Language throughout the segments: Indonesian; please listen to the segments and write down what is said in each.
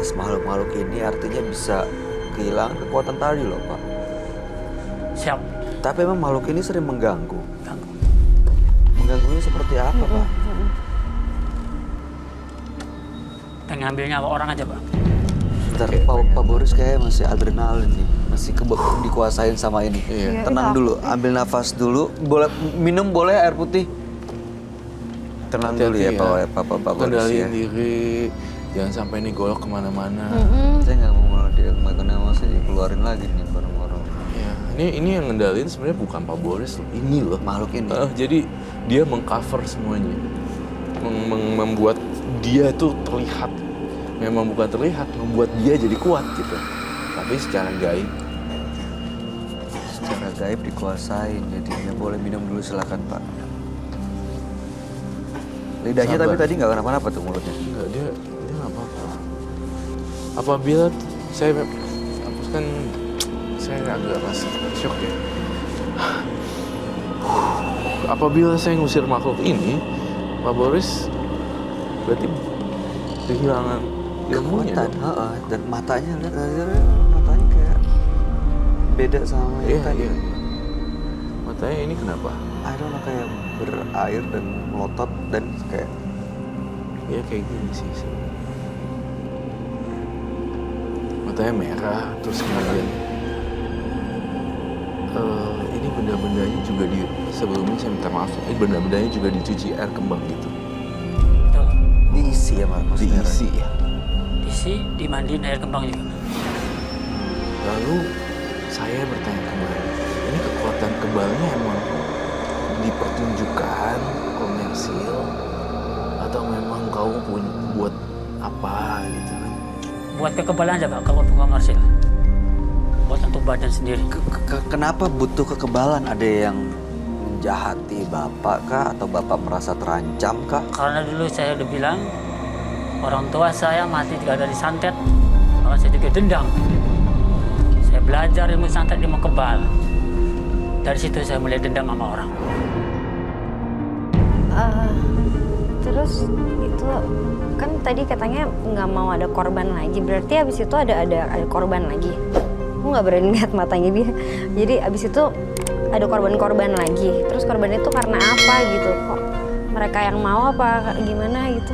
atas makhluk-makhluk ini artinya bisa kehilangan kekuatan tadi loh, Pak. Siap. Tapi emang makhluk ini sering mengganggu. Ganggu. Mengganggunya seperti apa, Pak? Pengen ngambil nyawa orang aja, Pak. Bentar, Pak Boris kayak masih adrenalin nih. Masih dikuasain sama ini. Iya. Tenang dulu, ambil nafas dulu. Boleh minum boleh air putih. Tenang dulu ya, Pak Boris Kendaliin ya. diri, jangan sampai ini golok kemana-mana. Saya nggak mau malah dia makan emosi dikeluarin lagi nih bareng-bareng. Ya, ini yang ngendalin sebenarnya bukan Pak Boris loh, ini loh. Makhluk ini. Jadi dia mengcover semuanya, membuat dia itu terlihat. Memang bukan terlihat, membuat dia jadi kuat gitu. Tapi secara gaib. Secara gaib dikuasain, jadinya boleh minum dulu silakan Pak. Lidahnya Sabar. tapi tadi nggak kenapa-napa tuh mulutnya. Enggak, dia nggak apa-apa. Apabila saya kan saya agak masih shock ya. Apabila saya ngusir makhluk ini, Pak Boris berarti kehilangan ilmunya Kekuatan, dong. dan matanya lihat matanya kayak beda sama yang tadi. Iya. Matanya ini kenapa? I don't know, kayak berair dan melotot dan kayak Ya kayak gini sih. Matanya merah, terus kemudian ini benda-bendanya juga sebelumnya saya minta maaf, benda-bendanya juga dicuci air kembang gitu. Tuh, diisi ya Mas. Diisi ya. isi, dimandiin air kembang juga. Lalu saya bertanya kembali, ini kekuatan kebalnya emang dipertunjukkan komersil atau memang kau pun buat apa gitu kan? Buat kekebalan aja, Pak, kalau bukan komersil. Buat untuk badan sendiri. Kenapa butuh kekebalan? Ada yang menjahati Bapak kah? Atau Bapak merasa terancam kah? Karena dulu saya udah bilang, orang tua saya mati juga dari santet, maka saya juga dendam. Saya belajar ilmu santet, ilmu kebal. Dari situ saya mulai dendam sama orang. Terus itu kan tadi katanya nggak mau ada korban lagi. Berarti abis itu ada korban lagi. Aku nggak berani lihat matanya dia. Jadi abis itu ada korban-korban lagi. Terus korban itu karena apa gitu? Kok mereka yang mau apa gimana gitu?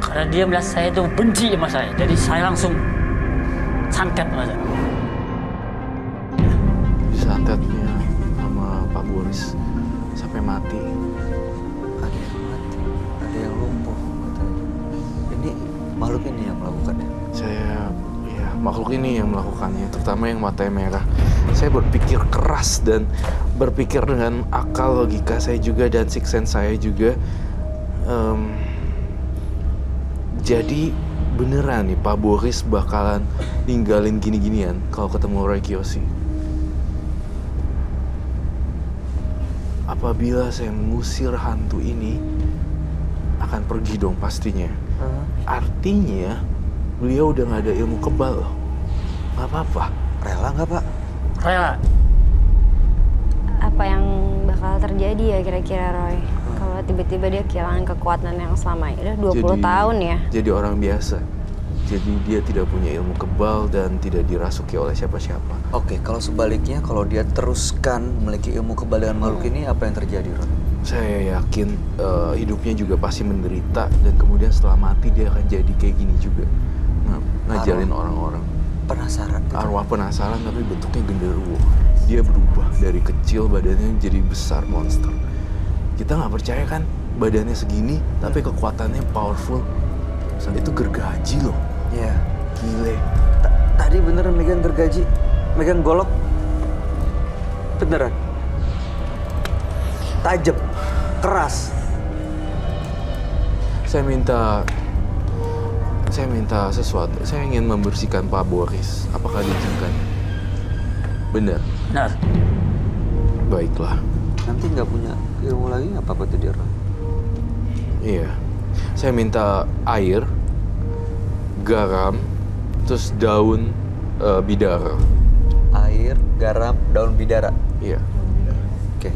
Karena dia melihat saya itu benci sama saya, jadi saya langsung santet sama saya. Disantetnya sama Pak Boris sampai mati. Ada yang mati, ada yang lumpuh katanya. Ini makhluk ini yang melakukannya. Makhluk ini yang melakukannya, terutama yang matanya merah. Saya berpikir keras dan berpikir dengan akal logika saya juga dan sixth sense saya juga. Jadi beneran nih Pak Boris bakalan ninggalin gini-ginian kalau ketemu Roy Kiyoshi. Apabila saya mengusir hantu ini, akan pergi dong pastinya. Artinya beliau udah gak ada ilmu kebal loh. Gak apa-apa. Rela nggak Pak? Rela. Apa yang bakal terjadi ya kira-kira Roy? Kalau tiba-tiba dia kehilangan kekuatan yang selama ini udah 20 tahun ya? Jadi orang biasa. Jadi dia tidak punya ilmu kebal dan tidak dirasuki oleh siapa-siapa. Oke, kalau sebaliknya, kalau dia teruskan memiliki ilmu kebal dengan makhluk ini, apa yang terjadi, Ron? Saya yakin hidupnya juga pasti menderita dan kemudian setelah mati dia akan jadi kayak gini juga. Ngajarin orang-orang. Penasaran gitu. Arwah penasaran tapi bentuknya genderuwo. Dia berubah dari kecil badannya jadi besar monster. Kita nggak percaya kan badannya segini tapi kekuatannya powerful. Itu gergaji loh. Iya. Gile. Tadi beneran megang gergaji, megang golok. Beneran. Tajam, keras. Saya minta sesuatu. Saya ingin membersihkan Pak Boris. Apakah diizinkan? Benar. Benar. Baiklah. Nanti nggak punya ilmu lagi nggak apa-apa tuh dia, Ron? Iya. Saya minta air, garam, terus daun bidara. Air, garam, daun bidara. Iya. Oke.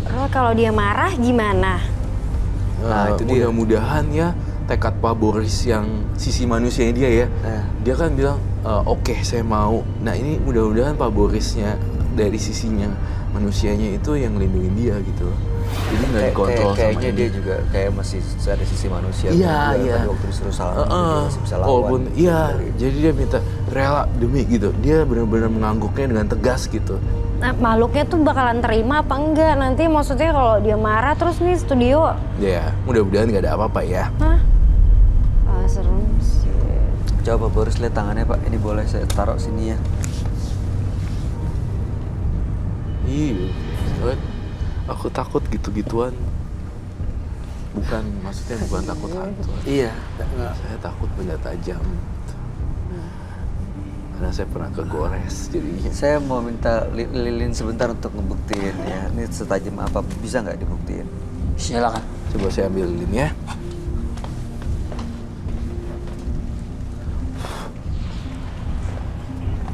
Roy kalau dia marah gimana? Nah, itu dia. Mudah-mudahan ya tekad Pak Boris yang sisi manusianya dia ya. Dia kan bilang, oke, saya mau. Nah ini mudah-mudahan Pak Borisnya dari sisinya manusianya itu yang ngelindungin dia gitu loh. Jadi nggak dikontrol sama kayaknya ini. dia juga kayak masih ada sisi manusia. Iya, Dia iya. Tadi waktu disuruh salaman dia masih bisa lawan. Walaupun iya, Dari- jadi dia minta rela demi gitu. Dia benar-benar mengangguknya dengan tegas gitu. Nah, makhluknya tuh bakalan terima apa enggak? Nanti maksudnya kalau dia marah terus nih studio. Ya, mudah-mudahan nggak ada apa-apa ya. Hah? Ah, serem sih. Coba Pak Boris lihat tangannya Pak. Ini boleh saya taruh sini ya. Iya, soalnya aku takut gitu-gituan. Maksudnya bukan takut hantu. Iya. Saya takut benda tajam. Karena saya pernah kegores jadinya. Saya mau minta lilin sebentar untuk ngebuktiin ya. Ini setajam apa bisa nggak dibuktiin? Silakan. Coba saya ambil lilin ya.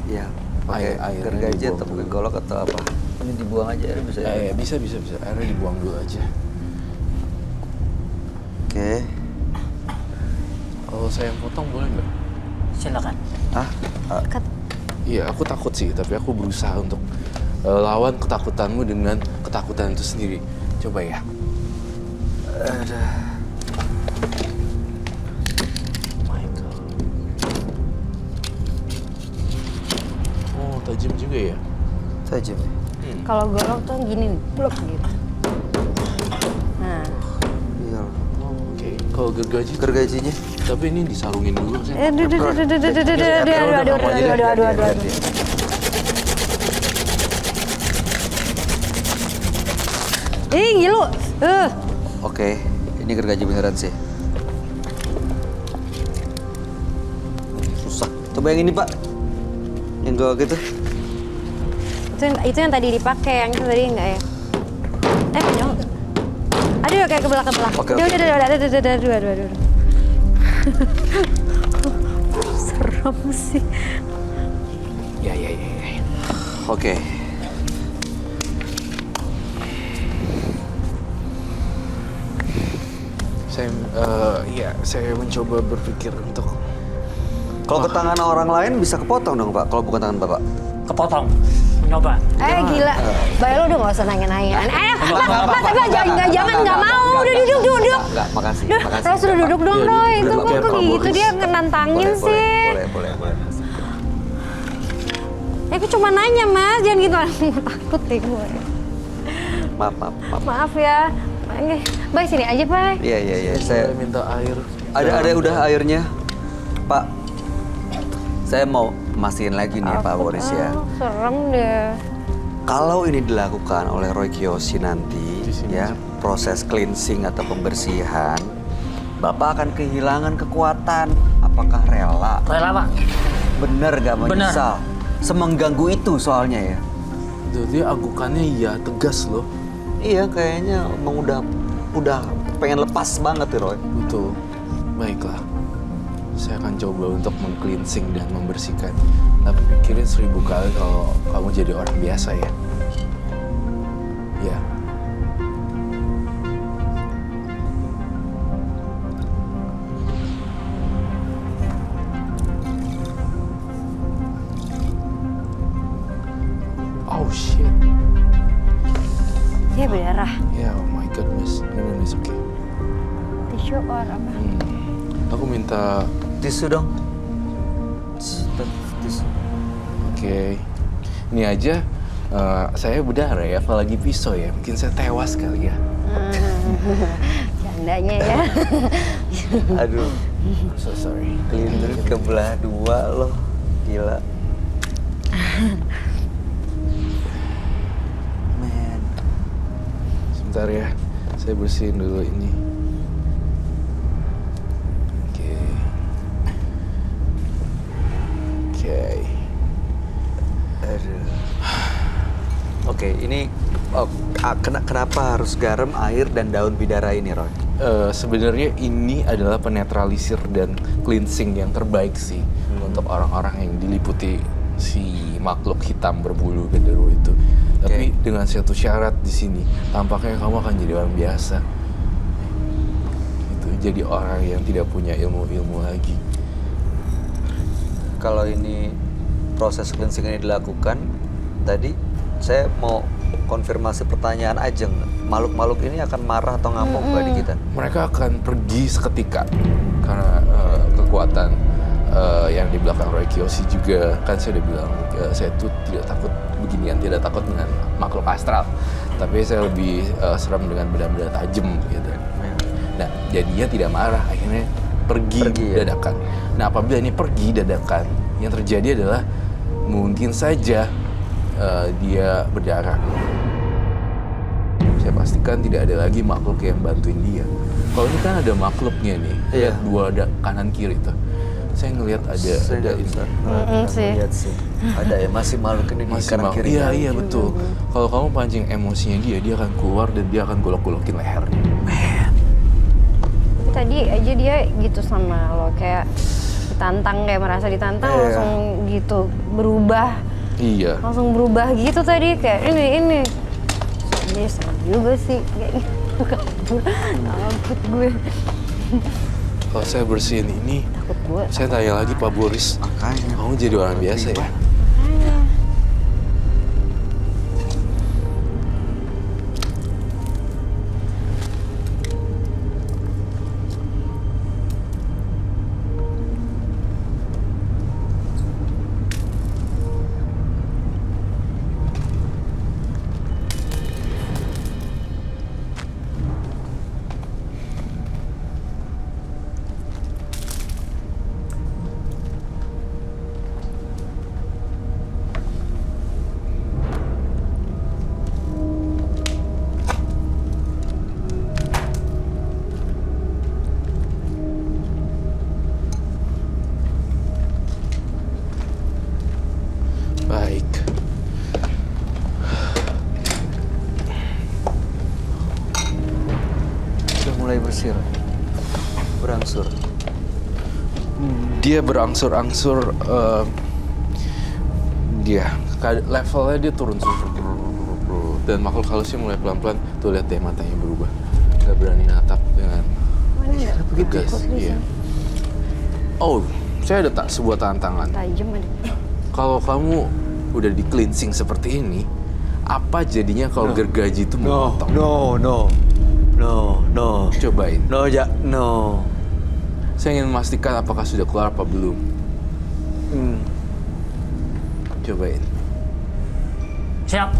Iya. Pakai Airnya gergaji dibuang atau pakai dulu. golok atau apa? Ini dibuang aja ya bisa. Ya, bisa. Airnya dibuang dulu aja. Oke. Kalau saya yang potong boleh nggak? Silakan. Ah, Iya, aku takut sih, tapi aku berusaha untuk lawan ketakutanmu dengan ketakutan itu sendiri. Coba ya. Michael. Oh, tajam juga ya? tajam. Kalau golok tuh gini nih, blok gitu. Nah, Iya. Oh, oke. Kalau gergaji, Gergajinya. tapi ini disarungin dulu saya. aduh, ngilu. Oke, ini gergaji beneran sih. Susah. Coba yang ini Pak. Yang gua gitu. Itu yang tadi dipakai, yang itu tadi enggak ya? Dong. Aduh, kayak kebelah. Oke. Aduh. Serem sih. Ya. Oke. Saya mencoba berpikir untuk Kalau ke tangan orang lain bisa kepotong dong Pak. Kalau bukan tangan Bapak. Kepotong. Nyoba. Gila. Bayar lu udah gak usah nanya-nanya. Jangan, nggak mau. Udah duduk. Enggak, makasih. Udah, Makasih. Roy sudah duduk dong, Iya, Roy. Itu duduk kok ya, Pak gitu Boris. dia nantangin sih. Boleh. Ya aku cuma nanya, Mas. Jangan gitu. Takut deh gue. Maaf. Maaf ya. Oke, Bay sini aja, Bay. Iya. saya Saya minta air. ada udah airnya. Pak. Saya mau mastiin lagi nih Pak Boris ya. Serem deh. Kalau ini dilakukan oleh Roy Kiyoshi nanti, Di sini ya aja. proses cleansing atau pembersihan, Bapak akan kehilangan kekuatan. Apakah rela? Rela, Pak. Bener gak Bener. menyesal? Semengganggu itu soalnya ya. Jadi agukannya iya tegas loh. Iya, kayaknya emang udah pengen lepas banget ya Roy. Betul. Baiklah. Saya akan coba untuk meng-cleansing dan membersihkan. Tapi pikirin 1000 kali kalau kamu jadi orang biasa ya. Ya. Oh shit. Dia berdarah. Ya, oh my goodness. No, it's okay. Tisu or apa? Aku minta. Tisu dong. Tisu. Oke. Ini aja saya berdarah ya, apalagi pisau ya. Mungkin saya tewas kali ya. Candanya ya. Aduh, I'm so sorry. kelindur kebelah dua loh. Gila. Man. Sebentar ya, saya bersihin dulu ini. Oke. Aduh. Oke, ini kenapa harus garam, air, dan daun bidara ini, Roy? Sebenarnya ini adalah penetralisir dan cleansing yang terbaik sih untuk orang-orang yang diliputi si makhluk hitam berbulu genderuwo itu. Tapi dengan satu syarat di sini, tampaknya kamu akan jadi orang biasa. Itu jadi orang yang tidak punya ilmu lagi. Kalau ini proses cleansing ini dilakukan, tadi saya mau konfirmasi pertanyaan Ajeng. Makhluk-makhluk ini akan marah atau ngamuk nggak di kita? Mereka akan pergi seketika karena kekuatan yang di belakang Roy Kiyoshi juga. Kan saya udah bilang, saya tuh tidak takut beginian, tidak takut dengan makhluk astral, tapi saya lebih serem dengan benda-benda tajam gitu. Nah, jadinya tidak marah, akhirnya pergi ya? dadakan. Nah, apabila ini pergi dadakan, yang terjadi adalah mungkin saja dia berdarah. Saya pastikan tidak ada lagi makhluk yang bantuin dia. Kalau ini kan ada makhluknya nih, lihat dua kanan kiri tuh. Saya ngelihat ada ini. Lihat sih. Ada ya, masih makhluk ini di kanan kiri. Iya betul. Kalau kamu pancing emosinya dia akan keluar dan dia akan golok-golokin lehernya. Tadi aja dia gitu sama lo, kayak ditantang, kayak merasa ditantang langsung gitu berubah. Iya. Langsung berubah gitu tadi, kayak ini. Dia serem juga sih, kayak gitu. Takut gue. Kalau saya bersihin ini, Takut gue. saya tanya lagi Pak Boris, Makanya. kamu jadi orang biasa ya? Baik. Sudah mulai bersih, berangsur. Dia berangsur-angsur, levelnya dia turun dan makhluk halusnya mulai pelan-pelan. Tuh lihat deh, matanya berubah, nggak berani natap dengan tegas. Iya. Oh, saya ada sebuah tantangan. Tajam ada. Kalau kamu udah di cleansing seperti ini, apa jadinya kalau gergaji itu memotong? No. Cobain. No. Saya ingin memastikan apakah sudah keluar apa belum. Cobain. Siap.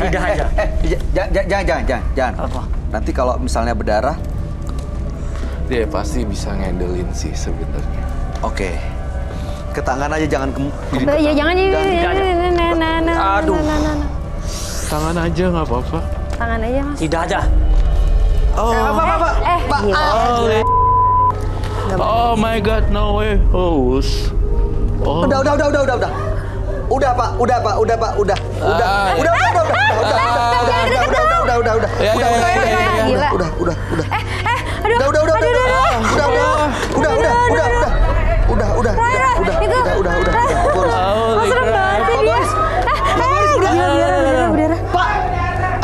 Tidak aja. Jangan. Apa? Nanti kalau misalnya berdarah, Dia pasti bisa ngandelin sih sebenarnya. oke. Ke tangan aja, jangan ke Ya jangan Aduh. Tangan aja nggak apa-apa. Tangan aja mas. Tidak aja. Pak. Gila. Oh my God, no way. Oh. Udah, Pak.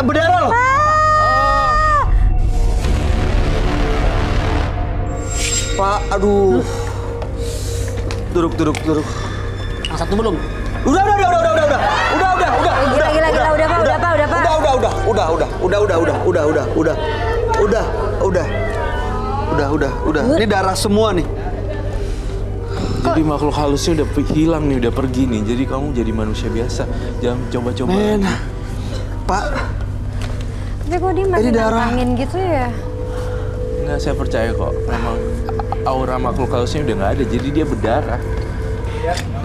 Berdarah loh. Pak, aduh. Duduk. Yang satu belum. Udah. Ini darah semua nih. Jadi makhluk halusnya udah hilang nih, udah pergi nih. Jadi kamu jadi manusia biasa. Jangan coba-coba. Pak, Tapi kok dia masih Ini darah. nantangin gitu ya? Nggak, saya percaya kok. Memang aura makhluk halusnya udah nggak ada. Jadi dia berdarah.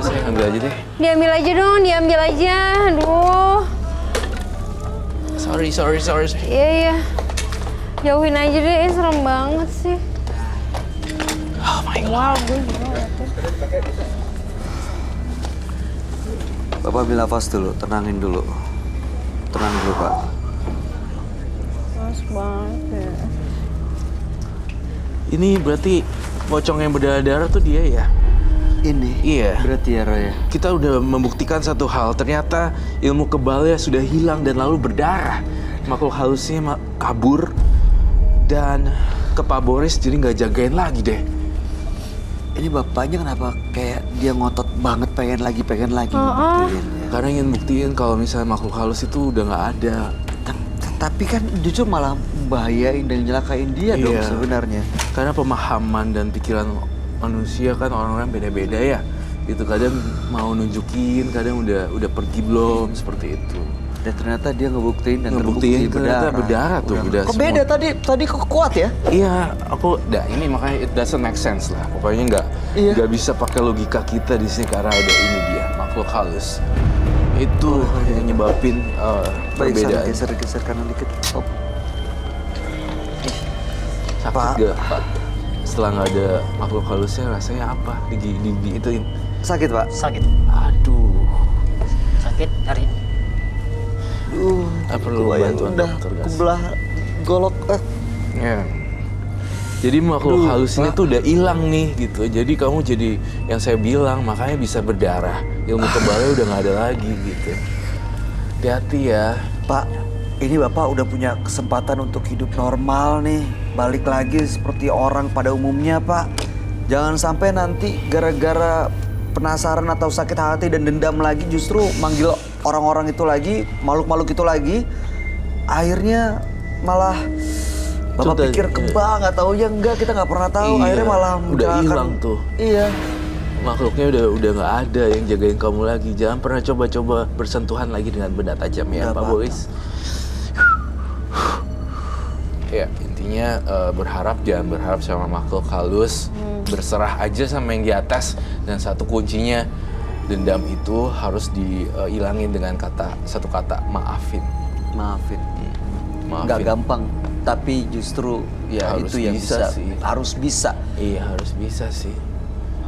Saya ambil aja deh. Diambil aja dong, diambil aja. Aduh. Sorry. Iya. Jauhin aja deh, ini serem banget sih. Oh my God. Wow, gue juga ngeliatnya. Bapak ambil nafas dulu, tenangin dulu. Tenang dulu, Pak. Mas banget ya. Ini berarti pocong yang berdarah-darah tuh dia ya? Ini Iya. berarti ya, Roy. Kita udah membuktikan satu hal. Ternyata ilmu kebalnya sudah hilang dan lalu berdarah. Makhluk halusnya kabur. Dan ke Pak Boris jadi nggak jagain lagi deh. Ini bapaknya kenapa kayak dia ngotot banget pengen lagi ngebuktiin ya? Karena ingin buktiin kalau misalnya makhluk halus itu udah nggak ada. Tapi kan justru malah membahayain dan nyelakain dia dong Iya. sebenarnya. Karena pemahaman dan pikiran manusia kan orang-orang beda-beda ya. Itu kadang mau nunjukin, kadang udah pergi belum, seperti itu. Dan ternyata dia ngebuktiin dan Ngebuktiin terbukti ternyata berdarah tuh, udah Kok semua. beda tadi kok kuat ya? Iya, ini makanya it doesn't make sense lah. Pokoknya Iya. nggak bisa pakai logika kita di sini karena ada ini dia makhluk halus. Itu yang nyebabin Baik, perbedaan. geser kanan dikit. Oh. Sakit Pak. gak, Pak? Setelah nggak ada makhluk halusnya rasanya apa? Ituin. Sakit, Pak? Sakit. Aduh. Sakit, nyari. Tak perlu bantuan udah dokter, guys. kebelah golok. Ya. Jadi makhluk halus ini tuh udah hilang nih gitu. Jadi kamu jadi yang saya bilang makanya bisa berdarah. Ilmu kebalnya udah nggak ada lagi gitu. Hati-hati ya. Pak, ini Bapak udah punya kesempatan untuk hidup normal nih. Balik lagi seperti orang pada umumnya, Pak. Jangan sampai nanti gara-gara penasaran atau sakit hati dan dendam lagi justru manggil orang-orang itu lagi, makhluk-makhluk itu lagi. Akhirnya malah Bapak Sudah, pikir kebang, nggak tahu ya enggak, kita nggak pernah tahu. Iya, Akhirnya malah udah mencelakakan. hilang tuh. Iya. Makhluknya udah nggak ada yang jagain kamu lagi. Jangan pernah coba-coba bersentuhan lagi dengan benda tajam ya, Nggak Pak apa-apa. Boris. Ya, intinya jangan berharap sama makhluk halus. Berserah aja sama yang di atas. Dan satu kuncinya, dendam itu harus dihilangin dengan satu kata, maafin. Maafin. Maafin. Nggak gampang, tapi justru ya Harus itu yang bisa bisa. sih. Harus bisa. Iya, harus bisa sih.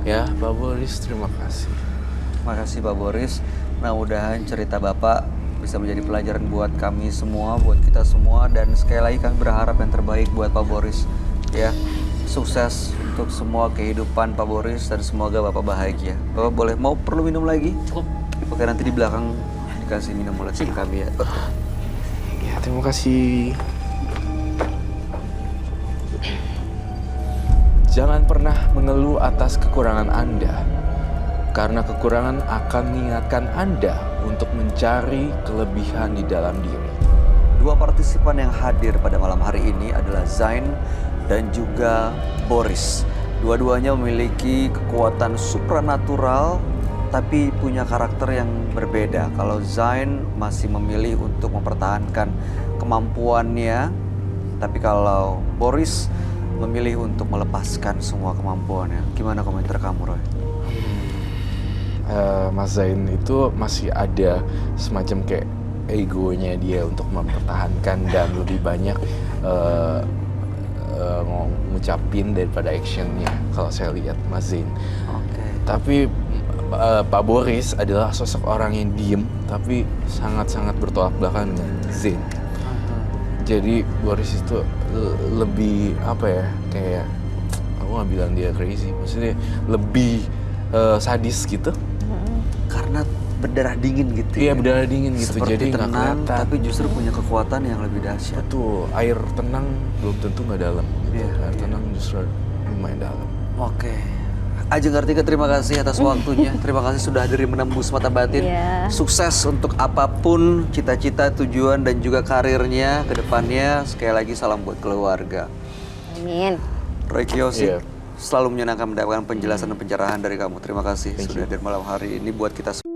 Ya, Pak Boris, terima kasih. Makasih Pak Boris. Mudah-mudahan cerita Bapak bisa menjadi pelajaran buat kami semua, buat kita semua. Dan sekali lagi kami berharap yang terbaik buat Pak Boris. Ya, sukses untuk semua kehidupan Pak Boris dan semoga Bapak bahagia. Bapak perlu minum lagi? Cukup. Oke, nanti di belakang dikasih minum oleh tim kami ya. Ya, terima kasih. Jangan pernah mengeluh atas kekurangan Anda, karena kekurangan akan mengingatkan Anda untuk mencari kelebihan di dalam diri. Dua partisipan yang hadir pada malam hari ini adalah Zain dan juga Boris. Dua-duanya memiliki kekuatan supranatural tapi punya karakter yang berbeda. Kalau Zain masih memilih untuk mempertahankan kemampuannya, tapi kalau Boris memilih untuk melepaskan semua kemampuannya. Gimana komentar kamu, Roy? Mas Zain itu masih ada semacam kayak egonya dia untuk mempertahankan dan lebih banyak ngucapin daripada actionnya kalau saya lihat Mas Zain. Oke. Tapi Pak Boris adalah sosok orang yang diem tapi sangat-sangat bertolak belakang dengan Zain. Jadi Boris itu lebih apa ya, kayak aku nggak bilang dia crazy, maksudnya lebih sadis gitu. Karena berdarah dingin gitu. Iya, ya? berdarah dingin gitu. Seperti Jadi nggak tenang, kelihatan. tapi justru punya kekuatan yang lebih dahsyat. Betul, air tenang belum tentu nggak dalam. Gitu. Iya, Air tenang justru lumayan dalam. Oke. Ajeng Kartika, terima kasih atas waktunya. Terima kasih sudah hadir di Menembus Mata Batin. Iya. Sukses untuk apapun cita-cita, tujuan, dan juga karirnya ke depannya. Sekali lagi salam buat keluarga. Amin. Roy Kiyoshi, Iya. selalu menyenangkan mendapatkan penjelasan dan pencerahan dari kamu. Terima kasih sudah hadir malam hari ini buat kita semua.